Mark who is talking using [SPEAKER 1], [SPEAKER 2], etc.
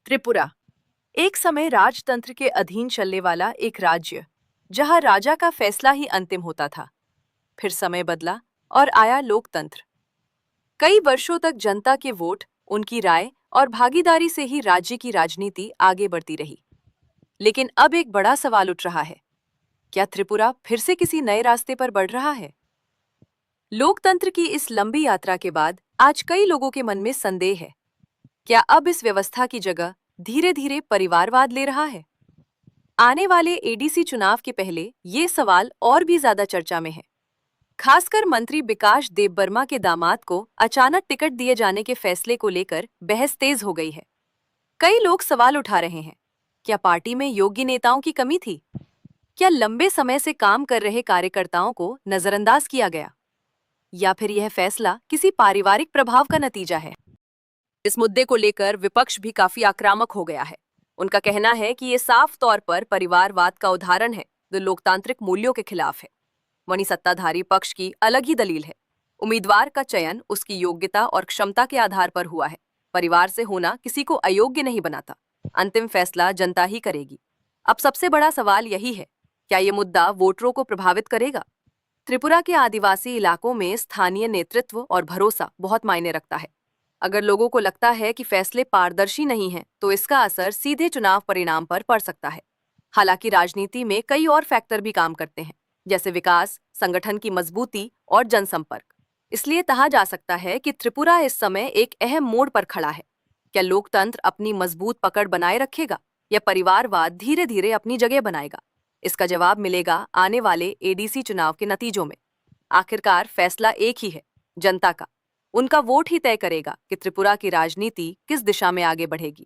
[SPEAKER 1] त्रिपुरा एक समय राजतंत्र के अधीन चलने वाला एक राज्य, जहां राजा का फैसला ही अंतिम होता था। फिर समय बदला और आया लोकतंत्र। कई वर्षों तक जनता के वोट, उनकी राय और भागीदारी से ही राज्य की राजनीति आगे बढ़ती रही। लेकिन अब एक बड़ा सवाल उठ रहा है, क्या त्रिपुरा फिर से किसी नए रास्ते पर बढ़ रहा है? लोकतंत्र की इस लंबी यात्रा के बाद आज कई लोगों के मन में संदेह है, क्या अब इस व्यवस्था की जगह धीरे धीरे परिवारवाद ले रहा है? आने वाले एडीसी चुनाव के पहले ये सवाल और भी ज्यादा चर्चा में है। खासकर मंत्री विकास देबबर्मा के दामाद को अचानक टिकट दिए जाने के फैसले को लेकर बहस तेज हो गई है। कई लोग सवाल उठा रहे हैं, क्या पार्टी में योग्य नेताओं की कमी थी? क्या लंबे समय से काम कर रहे कार्यकर्ताओं को नजरअंदाज किया गया? या फिर यह फैसला किसी पारिवारिक प्रभाव का नतीजा है? इस मुद्दे को लेकर विपक्ष भी काफी आक्रामक हो गया है। उनका कहना है कि ये साफ तौर पर परिवारवाद का उदाहरण है, जो लोकतांत्रिक मूल्यों के खिलाफ है। वहीं सत्ताधारी पक्ष की अलग ही दलील है। उम्मीदवार का चयन उसकी योग्यता और क्षमता के आधार पर हुआ है। परिवार से होना किसी को अयोग्य नहीं बनाता। अंतिम फैसला जनता ही करेगी। अब सबसे बड़ा सवाल यही है, क्या ये मुद्दा वोटरों को प्रभावित करेगा? त्रिपुरा के आदिवासी इलाकों में स्थानीय नेतृत्व और भरोसा बहुत मायने रखता है। अगर लोगों को लगता है कि फैसले पारदर्शी नहीं हैं, तो इसका असर सीधे चुनाव परिणाम पर पड़ सकता है। हालांकि राजनीति में कई और फैक्टर भी काम करते हैं, जैसे विकास, संगठन की मजबूती और जनसंपर्क। इसलिए कहा जा सकता है कि त्रिपुरा इस समय एक अहम मोड़ पर खड़ा है। क्या लोकतंत्र अपनी मजबूत पकड़ बनाए रखेगा या परिवारवाद धीरे धीरे अपनी जगह बनाएगा? इसका जवाब मिलेगा आने वाले एडीसी चुनाव के नतीजों में। आखिरकार फैसला एक ही है, जनता का। उनका वोट ही तय करेगा कि त्रिपुरा की राजनीति किस दिशा में आगे बढ़ेगी।